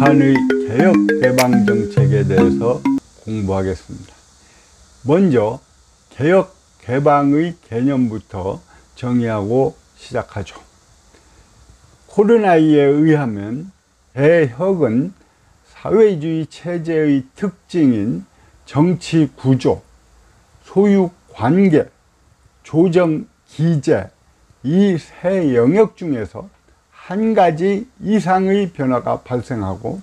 북한의 개혁 개방 정책에 대해서 공부하겠습니다. 먼저 개혁 개방의 개념부터 정의하고 시작하죠. 코르나이에 의하면 개혁은 사회주의 체제의 특징인 정치 구조, 소유 관계, 조정 기제 이 세 영역 중에서 한 가지 이상의 변화가 발생하고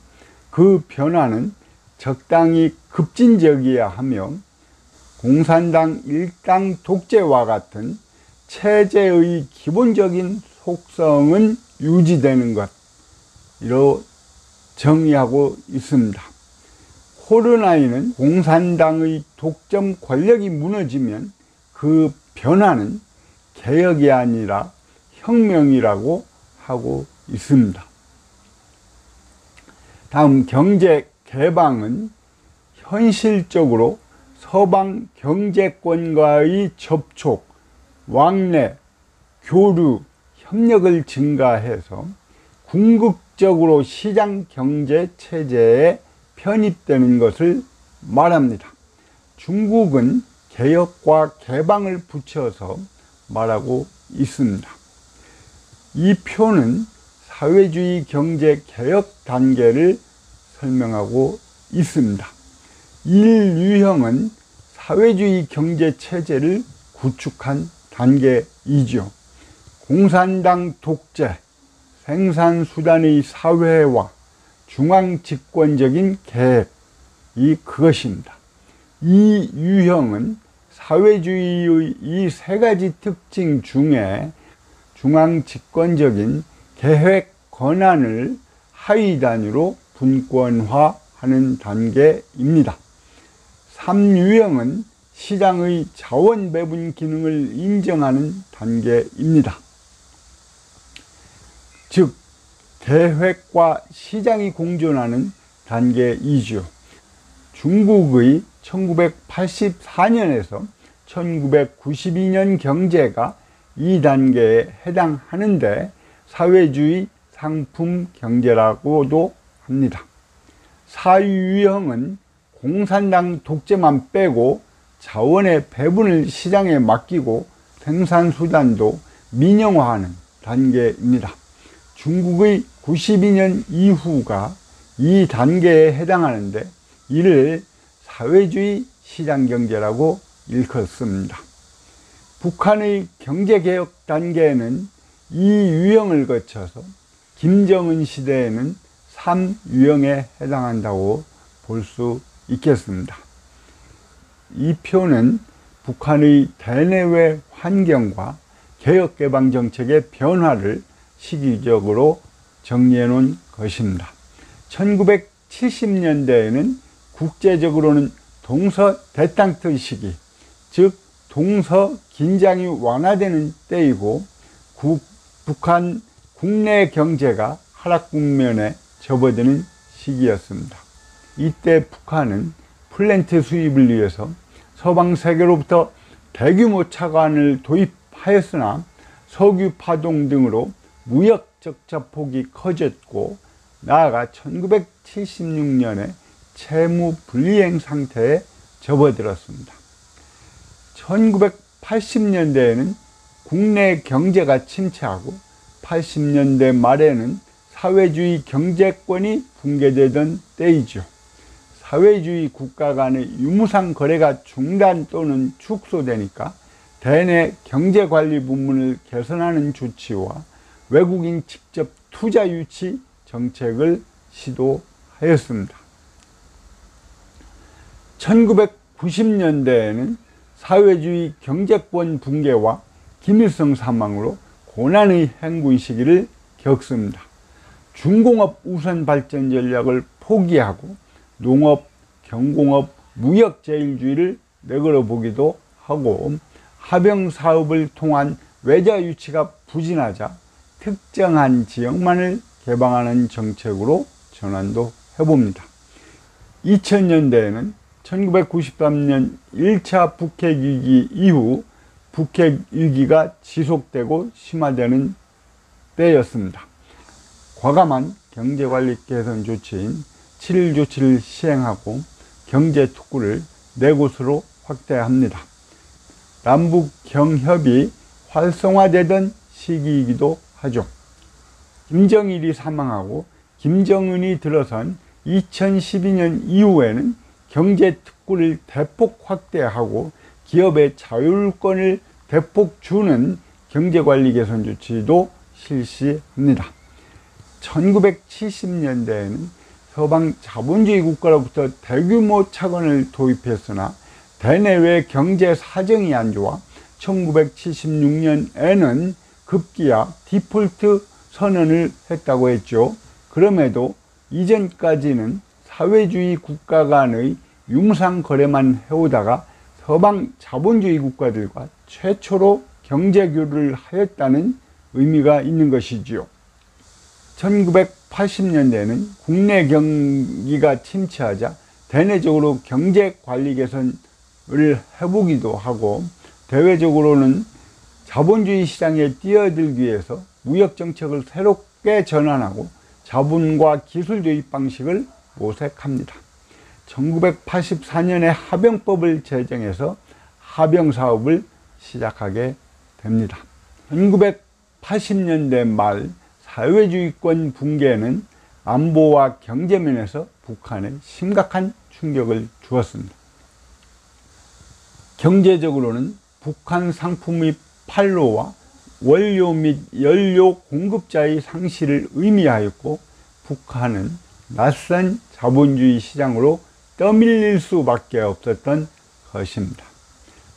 그 변화는 적당히 급진적이어야 하며 공산당 일당 독재와 같은 체제의 기본적인 속성은 유지되는 것으로 정의하고 있습니다. 코르나이는 공산당의 독점 권력이 무너지면 그 변화는 개혁이 아니라 혁명이라고 하고 있습니다. 다음 경제 개방은 현실적으로 서방 경제권과의 접촉, 왕래, 교류, 협력을 증가해서 궁극적으로 시장 경제 체제에 편입되는 것을 말합니다. 중국은 개혁과 개방을 붙여서 말하고 있습니다. 이 표는 사회주의 경제 개혁 단계를 설명하고 있습니다. 1유형은 사회주의 경제 체제를 구축한 단계이죠. 공산당 독재, 생산수단의 사회화, 중앙집권적인 계획이 그것입니다. 2유형은 사회주의의 이 세 가지 특징 중에 중앙집권적인 계획 권한을 하위 단위로 분권화하는 단계입니다. 3유형은 시장의 자원 배분 기능을 인정하는 단계입니다. 즉, 계획과 시장이 공존하는 단계이죠. 중국의 1984년에서 1992년 경제가 이 단계에 해당하는데 사회주의 상품 경제라고도 합니다. 4유형은 공산당 독재만 빼고 자원의 배분을 시장에 맡기고 생산수단도 민영화하는 단계입니다. 중국의 92년 이후가 이 단계에 해당하는데 이를 사회주의 시장경제라고 일컫습니다. 북한의 경제개혁 단계는 이 유형을 거쳐서 김정은 시대에는 3유형에 해당한다고 볼 수 있겠습니다. 이 표는 북한의 대내외 환경과 개혁개방 정책의 변화를 시기적으로 정리해 놓은 것입니다. 1970년대에는 국제적으로는 동서대탕트 시기, 즉 동서 긴장이 완화되는 때이고 북한 국내 경제가 하락 국면에 접어드는 시기였습니다. 이때 북한은 플랜트 수입을 위해서 서방 세계로부터 대규모 차관을 도입하였으나 석유 파동 등으로 무역 적자 폭이 커졌고 나아가 1976년에 채무 불이행 상태에 접어들었습니다. 1980년대에는 국내 경제가 침체하고 80년대 말에는 사회주의 경제권이 붕괴되던 때이죠. 사회주의 국가 간의 유무상 거래가 중단 또는 축소되니까 대내 경제관리 부문을 개선하는 조치와 외국인 직접 투자 유치 정책을 시도하였습니다. 1990년대에는 사회주의 경제권 붕괴와 김일성 사망으로 고난의 행군 시기를 겪습니다. 중공업 우선 발전 전략을 포기하고 농업, 경공업, 무역제일주의를 내걸어 보기도 하고 하병 사업을 통한 외자 유치가 부진하자 특정한 지역만을 개방하는 정책으로 전환도 해봅니다. 2000년대에는 1993년 1차 북핵위기 이후 북핵위기가 지속되고 심화되는 때였습니다. 과감한 경제관리 개선 조치인 7일 조치를 시행하고 경제특구를 4곳으로 확대합니다. 남북 경협이 활성화되던 시기이기도 하죠. 김정일이 사망하고 김정은이 들어선 2012년 이후에는 경제특구를 대폭 확대하고 기업의 자율권을 대폭 주는 경제관리 개선 조치도 실시합니다. 1970년대에는 서방 자본주의 국가로부터 대규모 차관을 도입했으나 대내외 경제 사정이 안 좋아 1976년에는 급기야 디폴트 선언을 했다고 했죠. 그럼에도 이전까지는 사회주의 국가 간의 융상 거래만 해오다가 서방 자본주의 국가들과 최초로 경제교류를 하였다는 의미가 있는 것이지요. 1980년대에는 국내 경기가 침체하자 대내적으로 경제관리 개선을 해보기도 하고 대외적으로는 자본주의 시장에 뛰어들기 위해서 무역정책을 새롭게 전환하고 자본과 기술 도입 방식을 모색합니다. 1984년에 하병법을 제정해서 하병사업을 시작하게 됩니다. 1980년대 말 사회주의권 붕괴는 안보와 경제면에서 북한에 심각한 충격을 주었습니다. 경제적으로는 북한 상품의 판로와 원료 및 연료 공급자의 상실을 의미하였고 북한은 낯선 자본주의 시장으로 떠밀릴 수밖에 없었던 것입니다.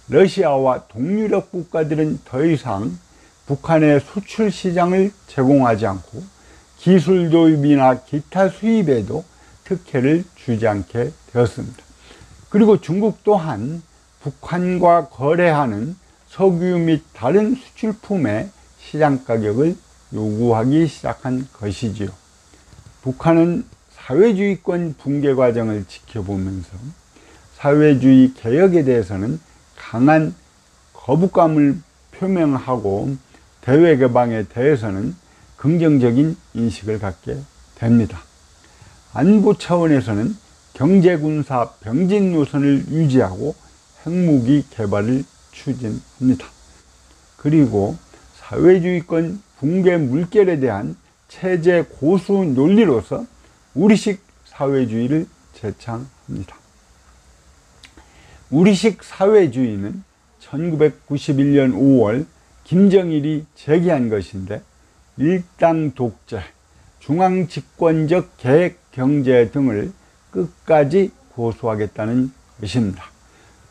러시아와 동유럽 국가들은 더 이상 북한의 수출 시장을 제공하지 않고 기술 도입이나 기타 수입에도 특혜를 주지 않게 되었습니다. 그리고 중국 또한 북한과 거래하는 석유 및 다른 수출품의 시장 가격을 요구하기 시작한 것이지요. 북한은 사회주의권 붕괴 과정을 지켜보면서 사회주의 개혁에 대해서는 강한 거부감을 표명하고 대외 개방에 대해서는 긍정적인 인식을 갖게 됩니다. 안보 차원에서는 경제군사 병진 노선을 유지하고 핵무기 개발을 추진합니다. 그리고 사회주의권 붕괴 물결에 대한 체제 고수 논리로서 우리식 사회주의를 제창합니다. 우리식 사회주의는 1991년 5월 김정일이 제기한 것인데 일당 독재, 중앙집권적 계획경제 등을 끝까지 고수하겠다는 것입니다.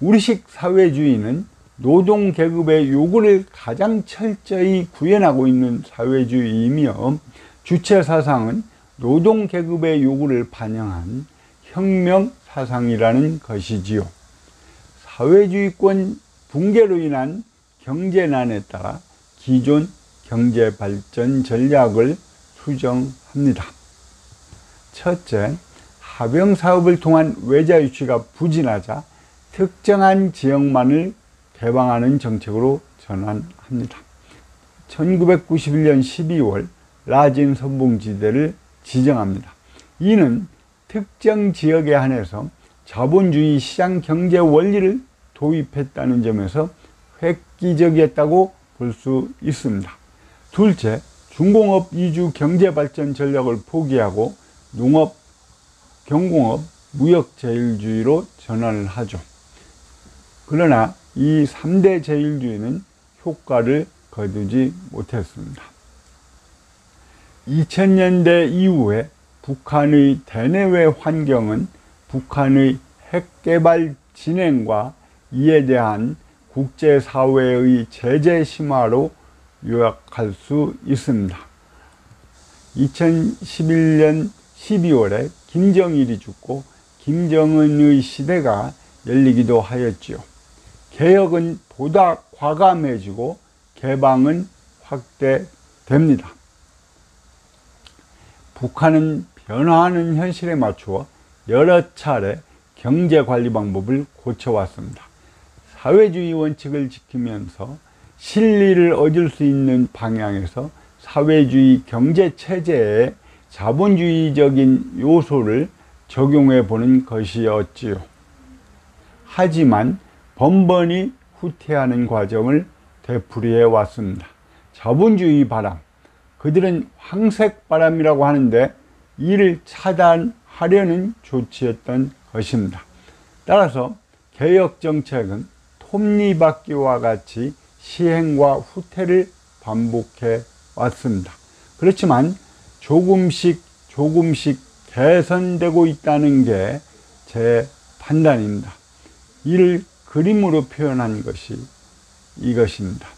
우리식 사회주의는 노동계급의 요구를 가장 철저히 구현하고 있는 사회주의이며 주체사상은 노동계급의 요구를 반영한 혁명사상이라는 것이지요. 사회주의권 붕괴로 인한 경제난에 따라 기존 경제발전 전략을 수정합니다. 첫째, 하병사업을 통한 외자 유치가 부진하자 특정한 지역만을 개방하는 정책으로 전환합니다. 1991년 12월 라진 선봉지대를 지정합니다. 이는 특정 지역에 한해서 자본주의 시장 경제 원리를 도입했다는 점에서 획기적이었다고 볼 수 있습니다. 둘째, 중공업 이주 경제발전 전략을 포기하고 농업, 경공업, 무역제일주의로 전환을 하죠. 그러나 이 3대 제일주의는 효과를 거두지 못했습니다. 2000년대 이후에 북한의 대내외 환경은 북한의 핵개발 진행과 이에 대한 국제사회의 제재 심화로 요약할 수 있습니다. 2011년 12월에 김정일이 죽고 김정은의 시대가 열리기도 하였지요. 개혁은 보다 과감해지고 개방은 확대됩니다. 북한은 변화하는 현실에 맞추어 여러 차례 경제관리 방법을 고쳐왔습니다. 사회주의 원칙을 지키면서 실리를 얻을 수 있는 방향에서 사회주의 경제체제에 자본주의적인 요소를 적용해 보는 것이었지요. 하지만 번번이 후퇴하는 과정을 되풀이해 왔습니다. 자본주의 바람, 그들은 황색 바람이라고 하는데 이를 차단하려는 조치였던 것입니다. 따라서 개혁정책은 톱니바퀴와 같이 시행과 후퇴를 반복해 왔습니다. 그렇지만 조금씩 개선되고 있다는 게 제 판단입니다. 이를 그림으로 표현한 것이 이것입니다.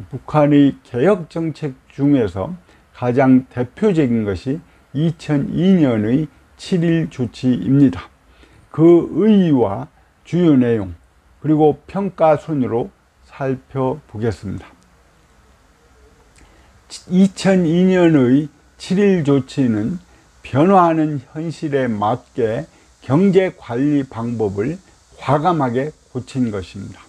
북한의 개혁정책 중에서 가장 대표적인 것이 2002년의 7.1 조치입니다. 그 의의와 주요 내용 그리고 평가 순으로 살펴보겠습니다. 2002년의 7.1 조치는 변화하는 현실에 맞게 경제관리 방법을 과감하게 고친 것입니다.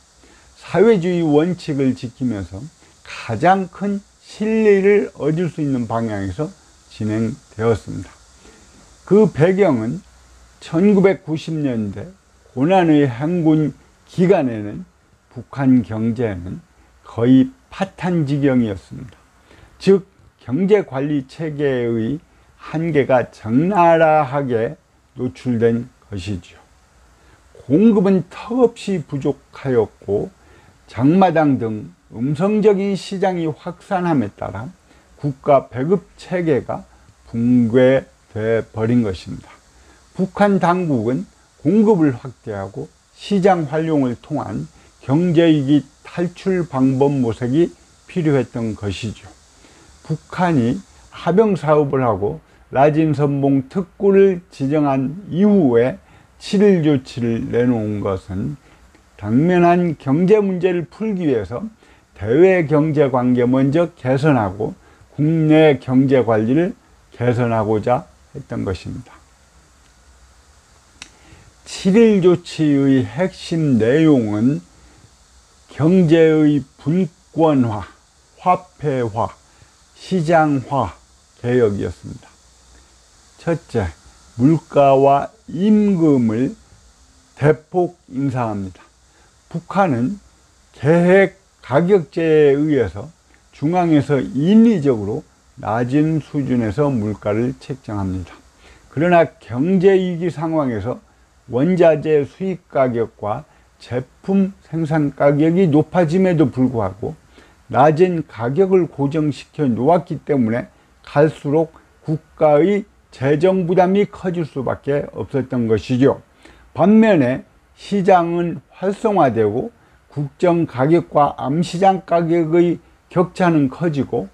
사회주의 원칙을 지키면서 가장 큰 실리를 얻을 수 있는 방향에서 진행되었습니다. 그 배경은 1990년대 고난의 행군 기간에는 북한 경제는 거의 파탄 지경이었습니다. 즉 경제관리 체계의 한계가 적나라하게 노출된 것이죠. 공급은 턱없이 부족하였고 장마당 등 음성적인 시장이 확산함에 따라 국가 배급 체계가 붕괴돼 버린 것입니다. 북한 당국은 공급을 확대하고 시장 활용을 통한 경제위기 탈출 방법 모색이 필요했던 것이죠. 북한이 하병 사업을 하고 라진선봉 특구를 지정한 이후에 7.1 조치를 내놓은 것은 당면한 경제 문제를 풀기 위해서 대외 경제 관계 먼저 개선하고 국내 경제 관리를 개선하고자 했던 것입니다. 7.1 조치의 핵심 내용은 경제의 분권화, 화폐화, 시장화 개혁이었습니다. 첫째, 물가와 임금을 대폭 인상합니다. 북한은 계획 가격제에 의해서 중앙에서 인위적으로 낮은 수준에서 물가를 책정합니다. 그러나 경제위기 상황에서 원자재 수입 가격과 제품 생산 가격이 높아짐에도 불구하고 낮은 가격을 고정시켜 놓았기 때문에 갈수록 국가의 재정 부담이 커질 수밖에 없었던 것이죠. 반면에 시장은 활성화되고 국정 가격과 암시장 가격의 격차는 커지고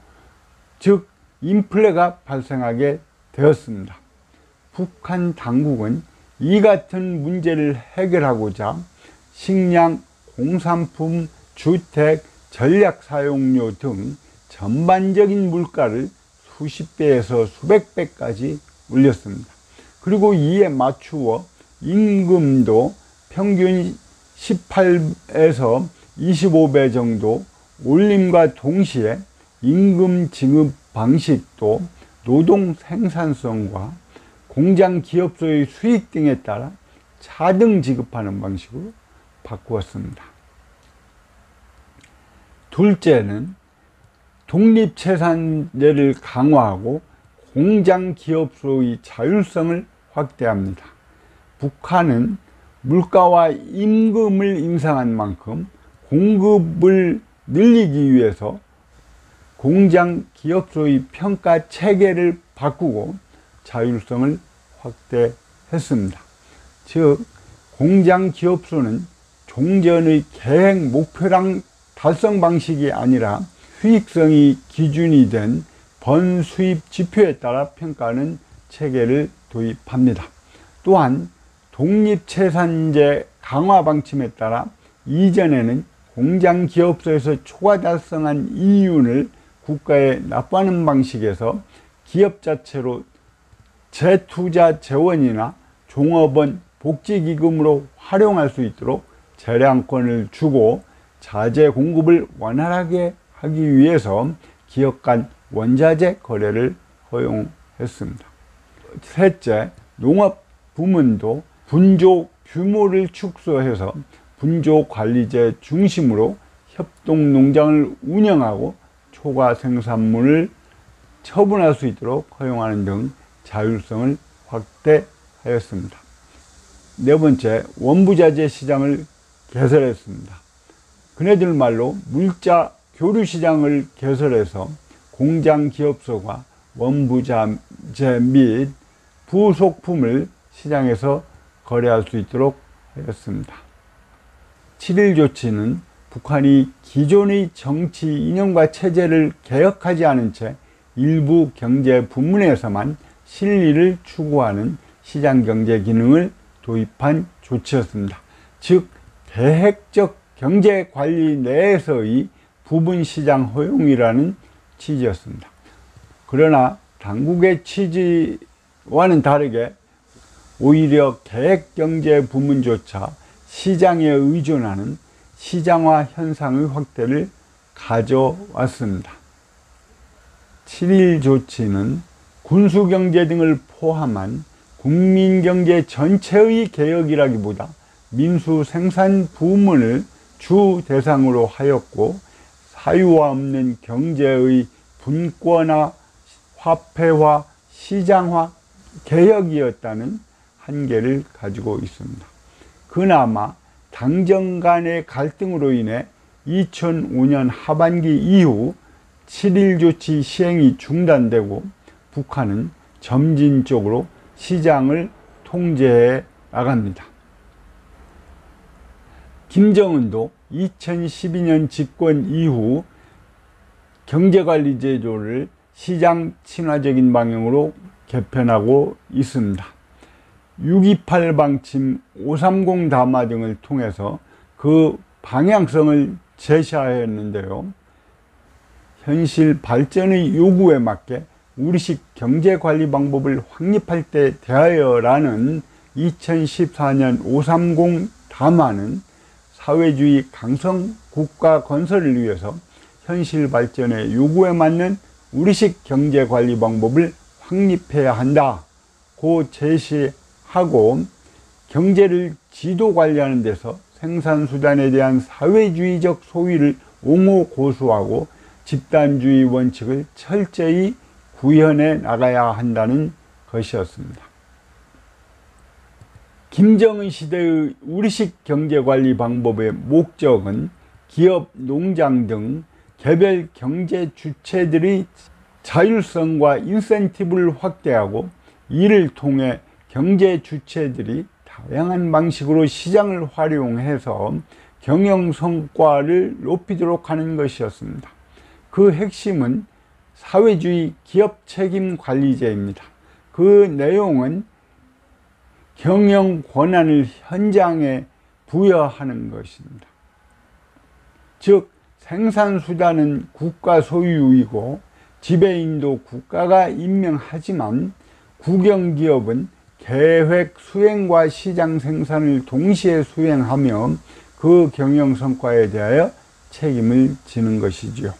즉 인플레가 발생하게 되었습니다. 북한 당국은 이 같은 문제를 해결하고자 식량, 공산품, 주택, 전략 사용료 등 전반적인 물가를 수십 배에서 수백 배까지 올렸습니다. 그리고 이에 맞추어 임금도 평균 18에서 25배 정도 올림과 동시에 임금 지급 방식도 노동 생산성과 공장 기업소의 수익 등에 따라 차등 지급하는 방식으로 바꾸었습니다. 둘째는 독립채산제를 강화하고 공장 기업소의 자율성을 확대합니다. 북한은 물가와 임금을 인상한 만큼 공급을 늘리기 위해서 공장 기업소의 평가 체계를 바꾸고 자율성을 확대했습니다. 즉 공장 기업소는 종전의 계획 목표량 달성 방식이 아니라 수익성이 기준이 된 번수입 지표에 따라 평가하는 체계를 도입합니다. 또한 독립채산제 강화 방침에 따라 이전에는 공장 기업소에서 초과 달성한 이윤을 국가에 납부하는 방식에서 기업 자체로 재투자 재원이나 종업원 복지기금으로 활용할 수 있도록 재량권을 주고 자재 공급을 원활하게 하기 위해서 기업 간 원자재 거래를 허용했습니다. 했습니다. 셋째, 농업 부문도 분조 규모를 축소해서 분조관리제 중심으로 협동농장을 운영하고 초과 생산물을 처분할 수 있도록 허용하는 등 자율성을 확대하였습니다. 네 번째, 원부자재 시장을 개설했습니다. 그네들 말로 물자 교류 시장을 개설해서 공장 기업소가 원부자재 및 부속품을 시장에서 거래할 수 있도록 하였습니다. 7.1 조치는 북한이 기존의 정치 이념과 체제를 개혁하지 않은 채 일부 경제 부문에서만 실리를 추구하는 시장경제 기능을 도입한 조치였습니다. 즉 대핵적 경제관리 내에서의 부분 시장 허용이라는 취지였습니다. 그러나 당국의 취지와는 다르게 오히려 계획경제 부문조차 시장에 의존하는 시장화 현상의 확대를 가져왔습니다. 7.1 조치는 군수경제 등을 포함한 국민경제 전체의 개혁이라기보다 민수생산 부문을 주 대상으로 하였고 사유와 없는 경제의 분권화, 화폐화, 시장화 개혁이었다는 한계를 가지고 있습니다. 그나마 당정 간의 갈등으로 인해 2005년 하반기 이후 7.1 조치 시행이 중단되고 북한은 점진적으로 시장을 통제해 나갑니다. 김정은도 2012년 집권 이후 경제관리제도를 시장 친화적인 방향으로 개편하고 있습니다. 6.28 방침, 530 담화 등을 통해서 그 방향성을 제시하였는데요. 현실 발전의 요구에 맞게 우리식 경제관리 방법을 확립할 때 대하여라는 2014년 530 담화는 사회주의 강성 국가 건설을 위해서 현실 발전의 요구에 맞는 우리식 경제관리 방법을 확립해야 한다고 제시하고 경제를 지도 관리하는 데서 생산수단에 대한 사회주의적 소위를 옹호 고수하고 집단주의 원칙을 철저히 구현해 나가야 한다는 것이었습니다. 김정은 시대의 우리식 경제관리 방법의 목적은 기업, 농장 등 개별 경제 주체들의 자율성과 인센티브를 확대하고 이를 통해 경제 주체들이 다양한 방식으로 시장을 활용해서 경영 성과를 높이도록 하는 것이었습니다. 그 핵심은 사회주의 기업 책임 관리제입니다. 그 내용은 경영 권한을 현장에 부여하는 것입니다. 즉 생산수단은 국가 소유이고 지배인도 국가가 임명하지만 국영기업은 계획 수행과 시장 생산을 동시에 수행하며 그 경영 성과에 대하여 책임을 지는 것이지요.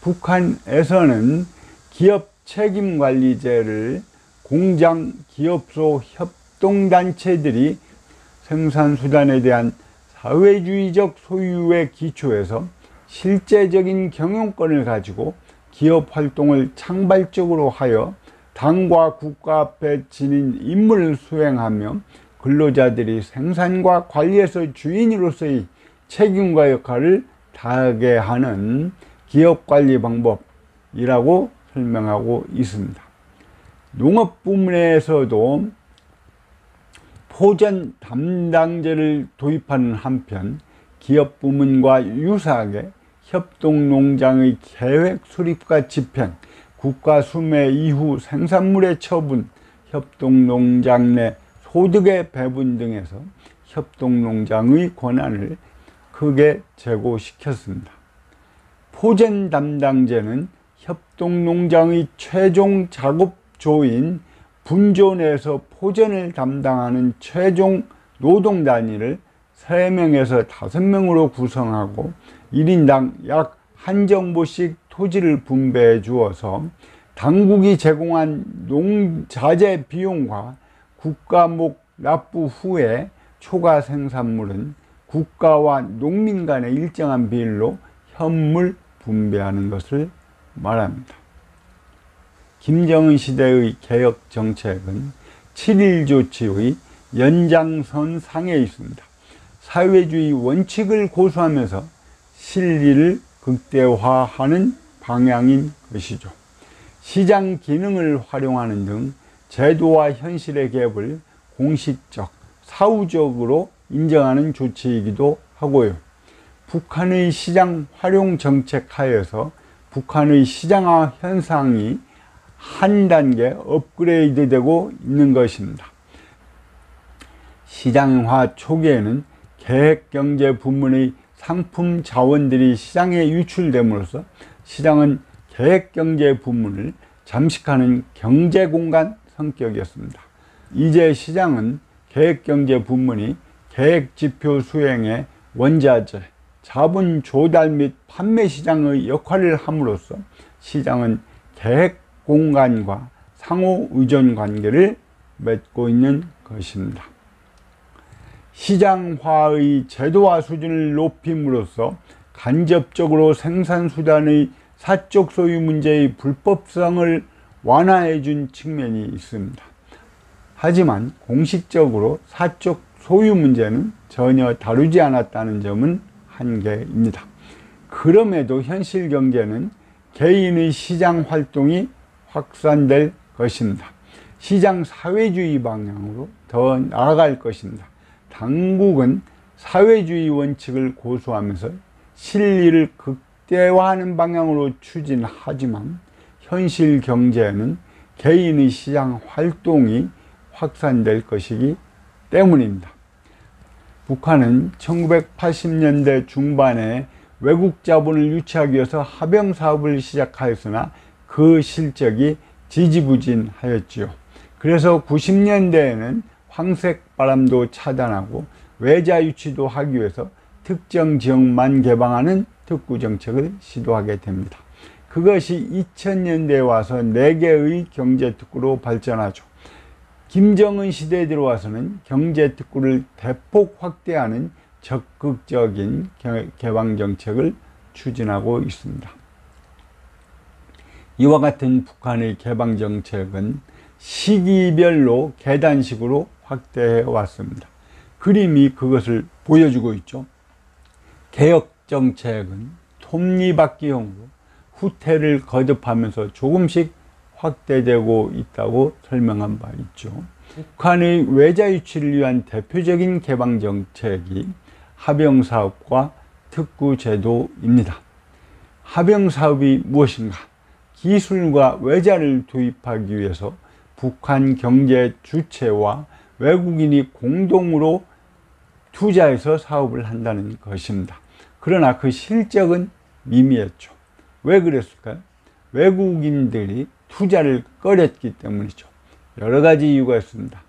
북한에서는 기업 책임관리제를 공장, 기업소, 협동단체들이 생산수단에 대한 사회주의적 소유에 기초해서 실제적인 경영권을 가지고 기업 활동을 창발적으로 하여 당과 국가 앞에 지닌 임무를 수행하며 근로자들이 생산과 관리에서 주인으로서의 책임과 역할을 다하게 하는 기업관리 방법이라고 설명하고 있습니다. 농업 부문에서도 포전 담당제를 도입하는 한편 기업 부문과 유사하게 협동농장의 계획 수립과 집행, 국가 수매 이후 생산물의 처분, 협동농장 내 소득의 배분 등에서 협동농장의 권한을 크게 제고시켰습니다. 포전 담당제는 협동농장의 최종 작업조인 분조 내에서 포전을 담당하는 최종 노동 단위를 3명에서 5명으로 구성하고 1인당 약 한 정보씩 토지를 분배해 주어서 당국이 제공한 농자재 비용과 국가목 납부 후에 초과 생산물은 국가와 농민 간의 일정한 비율로 현물 분배하는 것을 말합니다. 김정은 시대의 개혁 정책은 7.1 조치의 연장선상에 있습니다. 사회주의 원칙을 고수하면서 실리를 극대화하는 방향인 것이죠. 시장 기능을 활용하는 등 제도와 현실의 갭을 공식적, 사후적으로 인정하는 조치이기도 하고요. 북한의 시장 활용 정책 하에서 북한의 시장화 현상이 한 단계 업그레이드 되고 있는 것입니다. 시장화 초기에는 계획경제 부문의 상품 자원들이 시장에 유출됨으로써 시장은 계획경제 부문을 잠식하는 경제공간 성격이었습니다. 이제 시장은 계획경제 부문이 계획지표 수행에 원자재, 자본 조달 및 판매 시장의 역할을 함으로써 시장은 계획공간과 상호 의존 관계를 맺고 있는 것입니다. 시장화의 제도화 수준을 높임으로써 간접적으로 생산수단의 사적 소유 문제의 불법성을 완화해 준 측면이 있습니다. 하지만 공식적으로 사적 소유 문제는 전혀 다루지 않았다는 점은 한계입니다. 그럼에도 현실 경제는 개인의 시장 활동이 확산될 것입니다. 시장 사회주의 방향으로 더 나아갈 것입니다. 당국은 사회주의 원칙을 고수하면서 실리를 극대화하는 방향으로 추진하지만 현실 경제에는 개인의 시장 활동이 확산될 것이기 때문입니다. 북한은 1980년대 중반에 외국 자본을 유치하기 위해서 합병 사업을 시작하였으나 그 실적이 지지부진하였지요. 그래서 90년대에는 황색 바람도 차단하고 외자 유치도 하기 위해서 특정 지역만 개방하는 특구 정책을 시도하게 됩니다. 그것이 2000년대에 와서 4개의 경제특구로 발전하죠. 김정은 시대에 들어와서는 경제특구를 대폭 확대하는 적극적인 개방 정책을 추진하고 있습니다. 이와 같은 북한의 개방 정책은 시기별로 계단식으로 확대해 왔습니다. 그림이 그것을 보여주고 있죠. 개혁 정책은 톱니바퀴형으로 후퇴를 거듭하면서 조금씩 확대되고 있다고 설명한 바 있죠. 북한의 외자 유치를 위한 대표적인 개방 정책이 합병사업과 특구제도입니다. 합병사업이 무엇인가? 기술과 외자를 도입하기 위해서 북한 경제 주체와 외국인이 공동으로 투자해서 사업을 한다는 것입니다. 그러나 그 실적은 미미했죠. 왜 그랬을까요? 외국인들이 투자를 꺼렸기 때문이죠. 여러 가지 이유가 있습니다.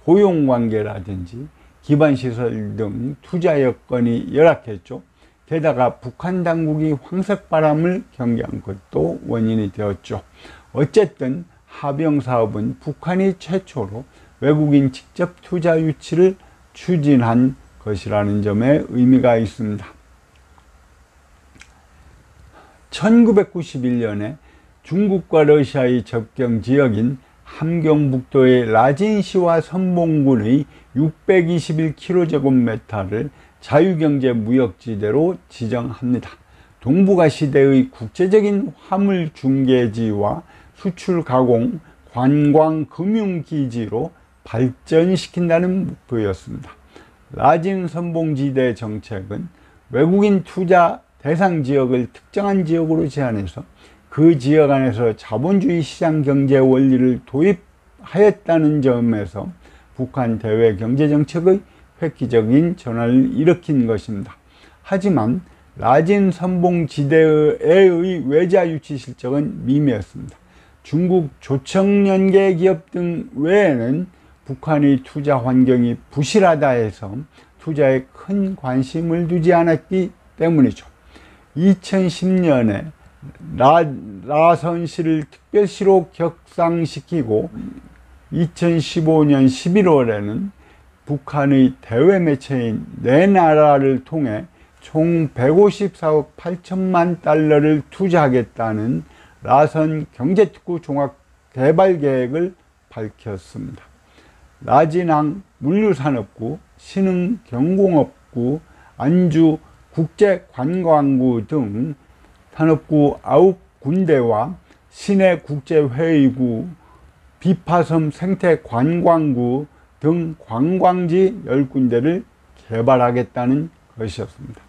고용관계라든지 기반시설 등 투자 여건이 열악했죠. 게다가 북한 당국이 황색바람을 경계한 것도 원인이 되었죠. 어쨌든 합병사업은 북한이 최초로 외국인 직접 투자 유치를 추진한 것이라는 점에 의미가 있습니다. 1991년에 중국과 러시아의 접경 지역인 함경북도의 라진시와 선봉군의 621km제곱미터를 자유경제무역지대로 지정합니다. 동북아시대의 국제적인 화물 중개지와 수출 가공, 관광, 금융기지로 발전시킨다는 목표였습니다. 라진 선봉지대 정책은 외국인 투자 대상 지역을 특정한 지역으로 제한해서 그 지역 안에서 자본주의 시장 경제 원리를 도입하였다는 점에서 북한 대외 경제 정책의 획기적인 전환을 일으킨 것입니다. 하지만 라진 선봉지대의 외자 유치 실적은 미미했습니다. 중국 조청연계 기업 등 외에는 북한의 투자 환경이 부실하다 해서 투자에 큰 관심을 두지 않았기 때문이죠. 2010년에 라선시를 특별시로 격상시키고 2015년 11월에는 북한의 대외 매체인 내 나라를 통해 총 154억 8천만 달러를 투자하겠다는 라선 경제특구 종합개발계획을 밝혔습니다. 라진항 물류산업구, 신흥경공업구, 안주 국제관광구 등 산업구 9군데와 시내국제회의구, 비파섬 생태관광구 등 관광지 10군데를 개발하겠다는 것이었습니다.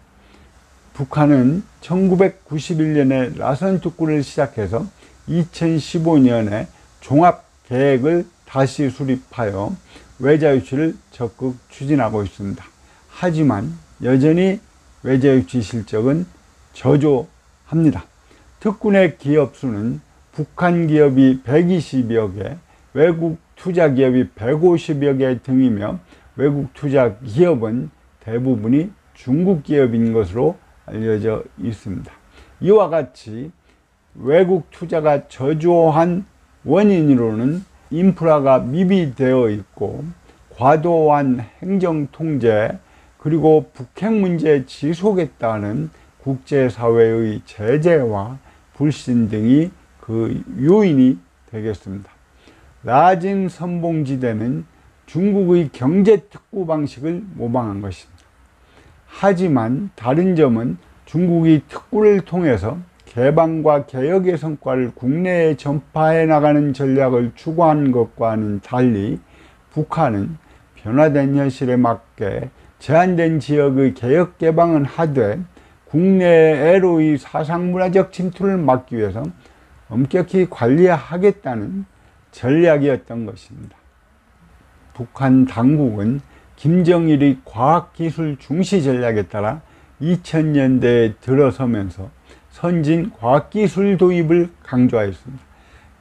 북한은 1991년에 라선특구를 시작해서 2015년에 종합계획을 다시 수립하여 외자유치를 적극 추진하고 있습니다. 하지만 여전히 외자유치 실적은 저조합니다. 특군의 기업 수는 북한 기업이 120여 개, 외국 투자 기업이 150여 개 등이며 외국 투자 기업은 대부분이 중국 기업인 것으로 알려져 있습니다. 이와 같이 외국 투자가 저조한 원인으로는 인프라가 미비되어 있고 과도한 행정 통제 그리고 북핵 문제 지속에 따른 국제사회의 제재와 불신 등이 그 요인이 되겠습니다. 라진 선봉지대는 중국의 경제특구 방식을 모방한 것입니다. 하지만 다른 점은 중국이 특구를 통해서 개방과 개혁의 성과를 국내에 전파해 나가는 전략을 추구한 것과는 달리 북한은 변화된 현실에 맞게 제한된 지역의 개혁 개방은 하되 국내외로의 사상문화적 침투를 막기 위해서 엄격히 관리하겠다는 전략이었던 것입니다. 북한 당국은 김정일의 과학기술 중시 전략에 따라 2000년대에 들어서면서 선진 과학기술 도입을 강조하였습니다.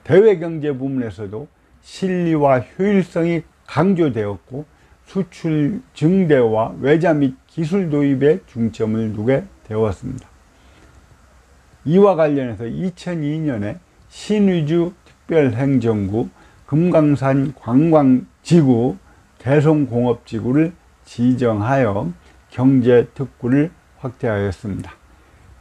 대외경제 부문에서도 실리와 효율성이 강조되었고 수출 증대와 외자 및 기술 도입에 중점을 두게 되었습니다. 이와 관련해서 2002년에 신의주 특별행정구 금강산 관광지구 대송공업지구를 지정하여 경제특구를 확대하였습니다.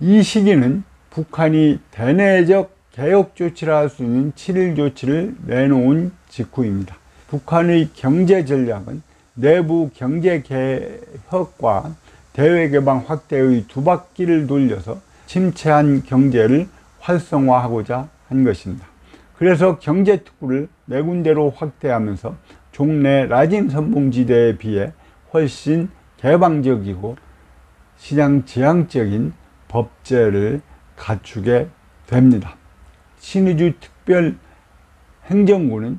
이 시기는 북한이 대내적 개혁 조치를 할 수 있는 7.1 조치를 내놓은 직후입니다. 북한의 경제 전략은 내부 경제 개혁과 대외 개방 확대의 두 바퀴를 돌려서 침체한 경제를 활성화하고자 한 것입니다. 그래서 경제특구를 4군데로 확대하면서 종래 라진 선봉지대에 비해 훨씬 개방적이고 시장 지향적인 법제를 갖추게 됩니다. 신의주 특별행정구는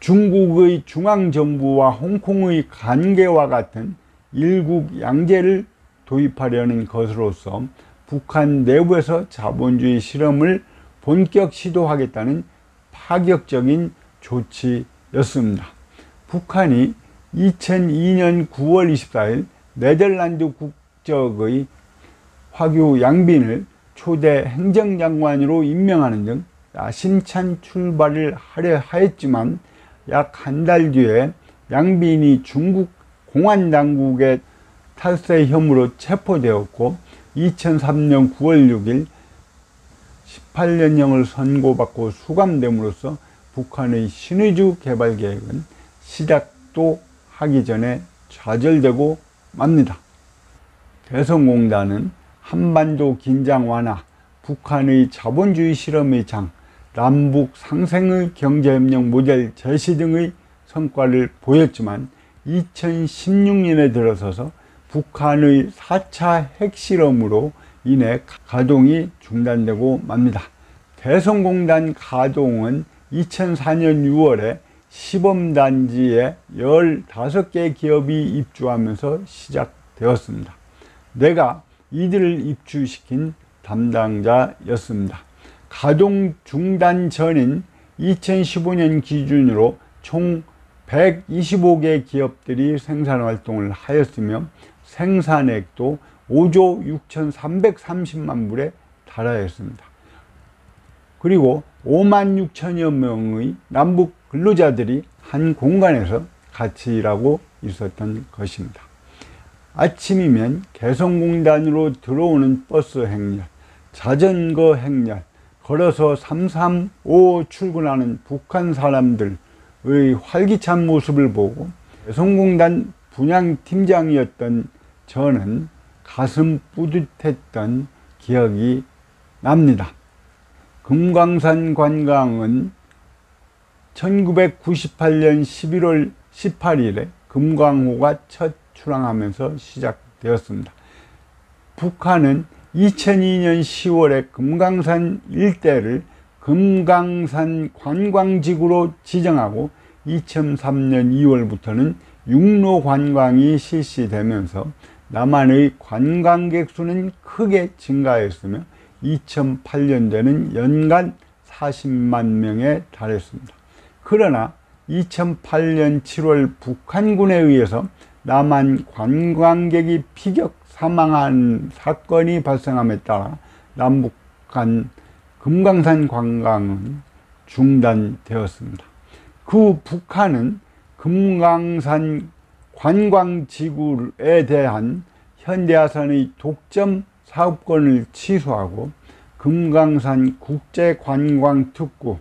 중국의 중앙정부와 홍콩의 관계와 같은 일국 양제를 도입하려는 것으로서 북한 내부에서 자본주의 실험을 본격 시도하겠다는 파격적인 조치였습니다. 북한이 2002년 9월 24일 네덜란드 국적의 화교 양빈을 초대 행정장관으로 임명하는 등 야심찬 출발을 하려 하였지만 약 한 달 뒤에 양빈이 중국 공안당국의 탈세 혐의로 체포되었고 2003년 9월 6일 18년형을 선고받고 수감됨으로써 북한의 신의주 개발 계획은 시작도 하기 전에 좌절되고 맙니다. 개성공단은 한반도 긴장 완화, 북한의 자본주의 실험의 장, 남북 상생의 경제협력 모델 제시 등의 성과를 보였지만 2016년에 들어서서 북한의 4차 핵실험으로 인해 가동이 중단되고 맙니다. 개성공단 가동은 2004년 6월에 시범단지에 15개 기업이 입주하면서 시작되었습니다. 내가 이들을 입주시킨 담당자였습니다. 가동 중단 전인 2015년 기준으로 총 125개 기업들이 생산활동을 하였으며 생산액도 5조 6,330만 불에 달하였습니다. 그리고 5만 6천여 명의 남북 근로자들이 한 공간에서 같이 일하고 있었던 것입니다. 아침이면 개성공단으로 들어오는 버스 행렬, 자전거 행렬, 걸어서 335 출근하는 북한 사람들의 활기찬 모습을 보고 개성공단 분양팀장이었던 저는 가슴 뿌듯했던 기억이 납니다. 금강산 관광은 1998년 11월 18일에 금강호가 첫 출항하면서 시작되었습니다. 북한은 2002년 10월에 금강산 일대를 금강산 관광지구로 지정하고 2003년 2월부터는 육로 관광이 실시되면서 남한의 관광객 수는 크게 증가했으며 2008년도에는 연간 40만 명에 달했습니다. 그러나 2008년 7월 북한군에 의해서 남한 관광객이 피격 사망한 사건이 발생함에 따라 남북 간 금강산 관광은 중단되었습니다. 그 후 북한은 금강산 관광지구에 대한 현대아산의 독점 사업권을 취소하고 금강산 국제관광특구,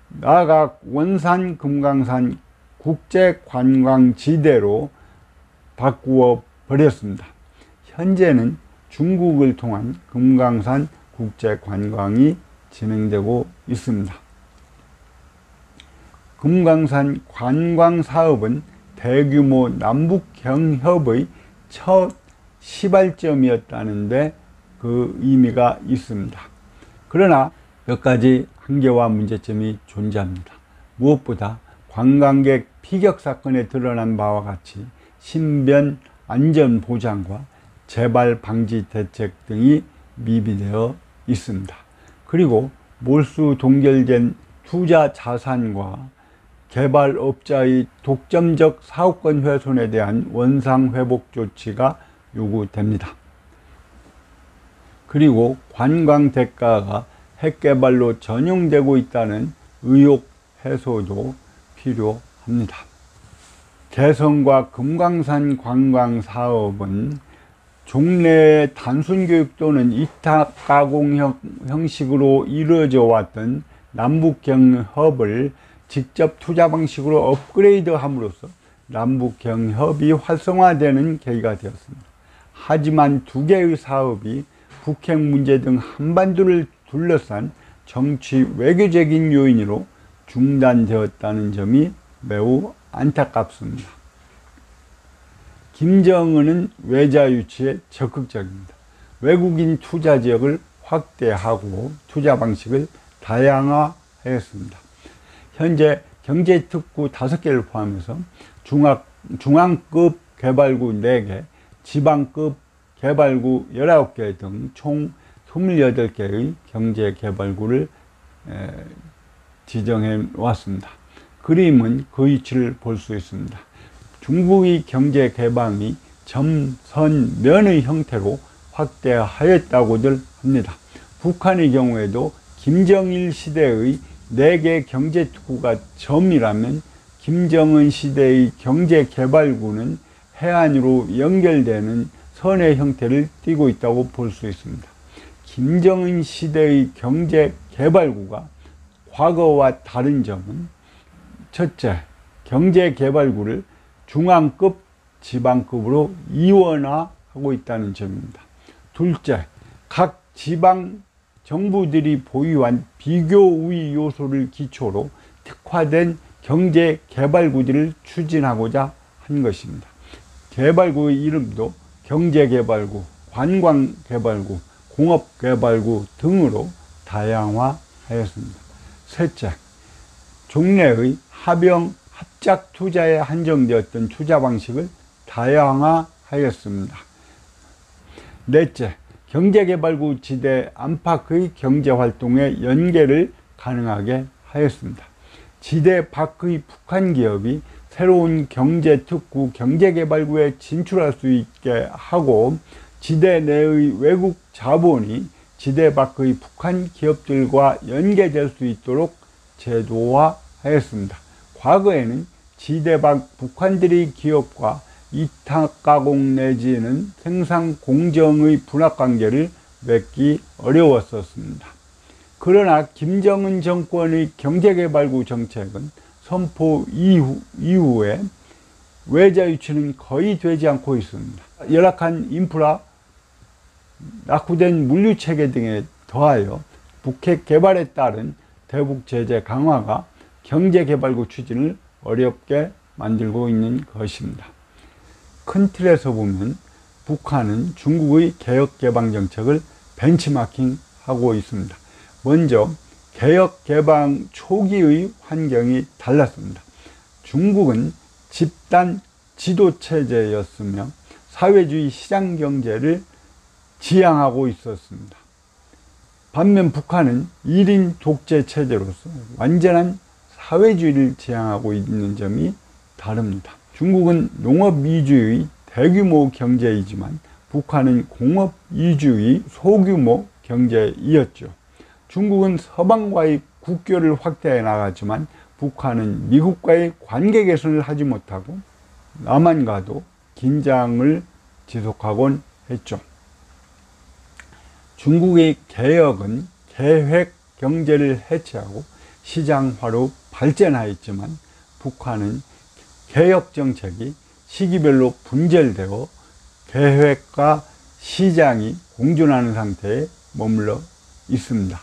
나아가 원산 금강산 국제관광지대로 바꾸어 버렸습니다. 현재는 중국을 통한 금강산 국제관광이 진행되고 있습니다. 금강산 관광사업은 대규모 남북경협의 첫 시발점이었다는데 그 의미가 있습니다. 그러나 몇 가지 한계와 문제점이 존재합니다. 무엇보다 관광객 피격 사건에 드러난 바와 같이 신변 안전 보장과 재발 방지 대책 등이 미비되어 있습니다. 그리고 몰수 동결된 투자 자산과 개발업자의 독점적 사업권 훼손에 대한 원상회복 조치가 요구됩니다. 그리고 관광 대가가 핵개발로 전용되고 있다는 의혹 해소도 필요합니다. 개성과 금강산 관광사업은 종래의 단순교육 또는 이탁가공 형식으로 이루어져 왔던 남북경협을 직접 투자 방식으로 업그레이드함으로써 남북경협이 활성화되는 계기가 되었습니다. 하지만 두 개의 사업이 북핵 문제 등 한반도를 둘러싼 정치 외교적인 요인으로 중단되었다는 점이 매우 안타깝습니다. 김정은은 외자 유치에 적극적입니다. 외국인 투자 지역을 확대하고 투자 방식을 다양화하였습니다. 현재 경제특구 5개를 포함해서 중앙급 개발구 4개, 지방급 개발구 19개 등 총 28개의 경제개발구를 지정해 왔습니다. 그림은 그 위치를 볼 수 있습니다. 중국의 경제개방이 점선면의 형태로 확대하였다고들 합니다. 북한의 경우에도 김정일 시대의 4개 경제특구가 점이라면 김정은 시대의 경제개발구는 해안으로 연결되는 선의 형태를 띠고 있다고 볼 수 있습니다. 김정은 시대의 경제개발구가 과거와 다른 점은 첫째, 경제개발구를 중앙급, 지방급으로 이원화하고 있다는 점입니다. 둘째, 각 지방 정부들이 보유한 비교 우위 요소를 기초로 특화된 경제개발구들을 추진하고자 한 것입니다. 개발구의 이름도 경제개발구, 관광개발구, 공업개발구 등으로 다양화하였습니다. 셋째, 종래의 합영, 합작 투자에 한정되었던 투자 방식을 다양화하였습니다. 넷째, 경제개발구 지대 안팎의 경제활동의 연계를 가능하게 하였습니다. 지대 밖의 북한 기업이 새로운 경제특구, 경제개발구에 진출할 수 있게 하고 지대 내의 외국 자본이 지대 밖의 북한 기업들과 연계될 수 있도록 제도화하였습니다. 과거에는 지대 밖 북한들의 기업과 이탁가공 내지는 생산 공정의 분합관계를 맺기 어려웠었습니다. 그러나 김정은 정권의 경제개발구 정책은 선포 이후에 외자 유치는 거의 되지 않고 있습니다. 열악한 인프라, 낙후된 물류체계 등에 더하여 북핵 개발에 따른 대북 제재 강화가 경제개발구 추진을 어렵게 만들고 있는 것입니다. 큰 틀에서 보면 북한은 중국의 개혁개방 정책을 벤치마킹하고 있습니다. 먼저 개혁개방 초기의 환경이 달랐습니다. 중국은 집단 지도체제였으며 사회주의 시장경제를 지향하고 있었습니다. 반면 북한은 1인 독재체제로서 완전한 사회주의를 지향하고 있는 점이 다릅니다. 중국은 농업 위주의 대규모 경제이지만 북한은 공업 위주의 소규모 경제이었죠. 중국은 서방과의 국교를 확대해 나갔지만 북한은 미국과의 관계 개선을 하지 못하고 남한과도 긴장을 지속하곤 했죠. 중국의 개혁은 계획 경제를 해체하고 시장화로 발전하였지만 북한은 개혁 정책이 시기별로 분절되어 계획과 시장이 공존하는 상태에 머물러 있습니다.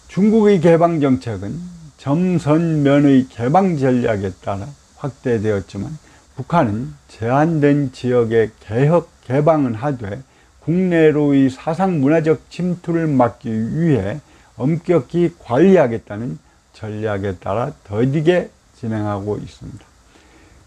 중국의 개방 정책은 점선면의 개방 전략에 따라 확대되었지만 북한은 제한된 지역의 개혁 개방은 하되 국내로의 사상 문화적 침투를 막기 위해 엄격히 관리하겠다는 전략에 따라 더디게 진행하고 있습니다.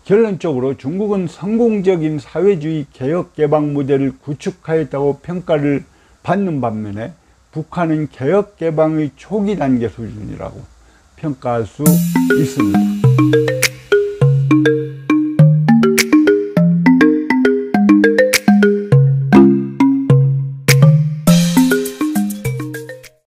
결론적으로 중국은 성공적인 사회주의 개혁 개방 모델을 구축하였다고 평가를 받는 반면에 북한은 개혁 개방의 초기 단계 수준이라고 평가할 수 있습니다.